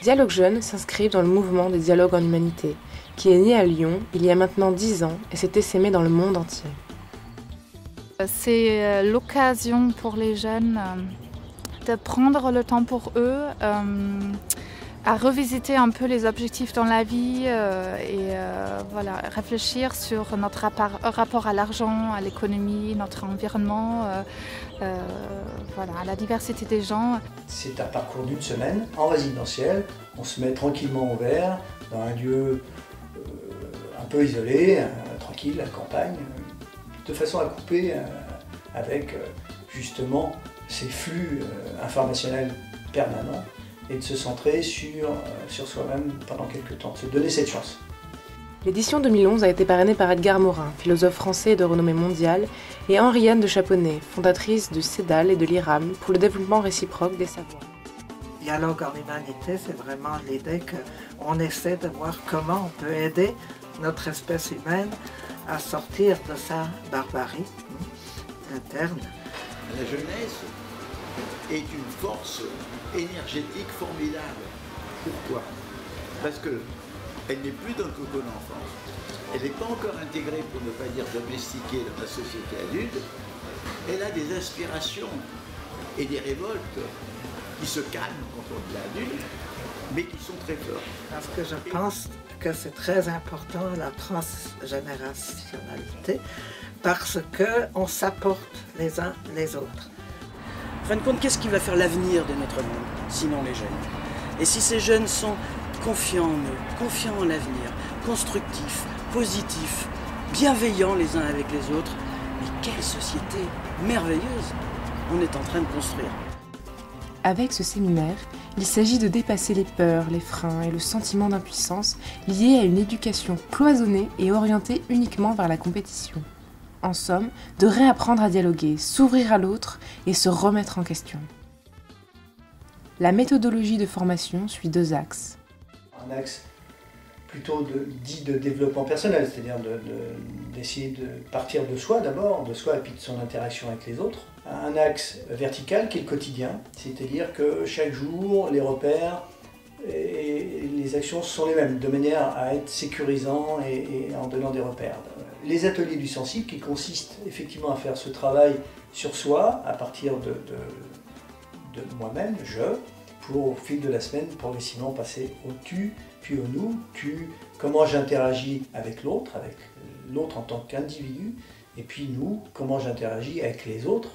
Dialogues Jeunes s'inscrivent dans le mouvement des dialogues en humanité, qui est né à Lyon il y a maintenant 10 ans et s'est essaimé dans le monde entier. C'est l'occasion pour les jeunes de prendre le temps pour eux, à revisiter un peu les objectifs dans la vie et voilà, réfléchir sur notre rapport à l'argent, à l'économie, notre environnement, voilà, à la diversité des gens. C'est un parcours d'une semaine en résidentiel. On se met tranquillement au vert dans un lieu un peu isolé, tranquille, à la campagne, de façon à couper avec justement ces flux informationnels permanents et de se centrer sur soi-même pendant quelques temps, de se donner cette chance. L'édition 2011 a été parrainée par Edgar Morin, philosophe français de renommée mondiale, et Henriette de Chaponnet, fondatrice de CEDAL et de l'IRAM pour le développement réciproque des savoirs. Dialogue en humanité, c'est vraiment l'idée qu'on essaie de voir comment on peut aider notre espèce humaine à sortir de sa barbarie interne. La jeunesse est une force énergétique formidable. Pourquoi? Parce qu'elle n'est plus dans le cocon d'enfance. Elle n'est pas encore intégrée, pour ne pas dire domestiquée, dans la société adulte. Elle a des aspirations et des révoltes qui se calment quand on est adulte, mais qui sont très fortes. Parce que je pense que c'est très important la transgénérationnalité, parce qu'on s'apporte les uns les autres. En fin de compte, qu'est-ce qui va faire l'avenir de notre monde, sinon les jeunes? Et si ces jeunes sont confiants en eux, confiants en l'avenir, constructifs, positifs, bienveillants les uns avec les autres, mais quelle société merveilleuse on est en train de construire. Avec ce séminaire, il s'agit de dépasser les peurs, les freins et le sentiment d'impuissance liés à une éducation cloisonnée et orientée uniquement vers la compétition. En somme, de réapprendre à dialoguer, s'ouvrir à l'autre et se remettre en question. La méthodologie de formation suit 2 axes. Un axe plutôt dit de développement personnel, c'est-à-dire d'essayer de partir de soi d'abord, de soi et puis de son interaction avec les autres. Un axe vertical qui est le quotidien, c'est-à-dire que chaque jour, les repères et les actions sont les mêmes, de manière à être sécurisant et en donnant des repères. Les ateliers du sensible qui consistent effectivement à faire ce travail sur soi à partir de moi-même, pour au fil de la semaine progressivement passer au tu, puis au nous, comment j'interagis avec l'autre en tant qu'individu, et puis nous, comment j'interagis avec les autres.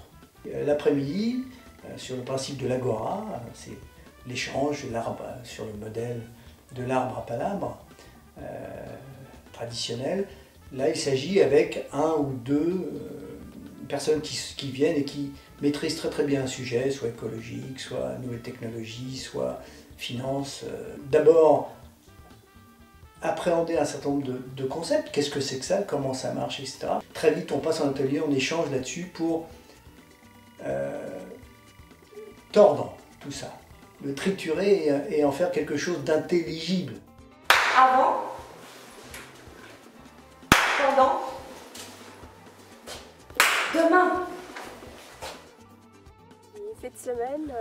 L'après-midi, sur le principe de l'agora, c'est l'échange, l'arbre sur le modèle de l'arbre à palabre traditionnel. Là, il s'agit avec 1 ou 2 personnes qui viennent et qui maîtrisent très très bien un sujet, soit écologique, soit nouvelles technologies, soit finance. D'abord, appréhender un certain nombre de concepts. Qu'est-ce que c'est que ça? Comment ça marche, etc. Très vite, on passe en atelier, on échange là-dessus pour tordre tout ça, le triturer et en faire quelque chose d'intelligible. Avant, pendant, demain. Cette semaine,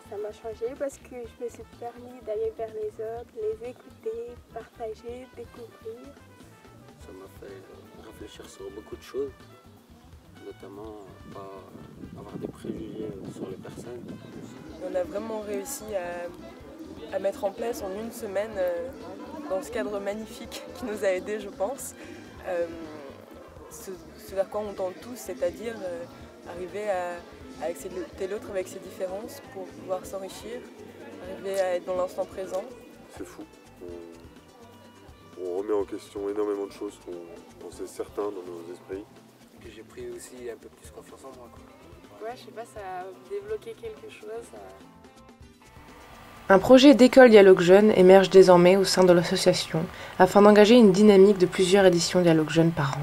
ça m'a changé parce que je me suis permis d'aller vers les autres, les écouter, partager, découvrir. Ça m'a fait réfléchir sur beaucoup de choses, notamment pas avoir des préjugés sur les personnes. On a vraiment réussi à mettre en place en une semaine, dans ce cadre magnifique qui nous a aidés, je pense, ce vers quoi on tend tous, c'est-à-dire arriver à accepter l'autre avec ses différences pour pouvoir s'enrichir, arriver à être dans l'instant présent. C'est fou. On remet en question énormément de choses qu'on pensait certains dans nos esprits. J'ai pris aussi un peu plus confiance en moi, quoi. Ouais, je sais pas, ça a débloqué quelque chose. Un projet d'école Dialogues Jeunes émerge désormais au sein de l'association afin d'engager une dynamique de plusieurs éditions Dialogues Jeunes par an.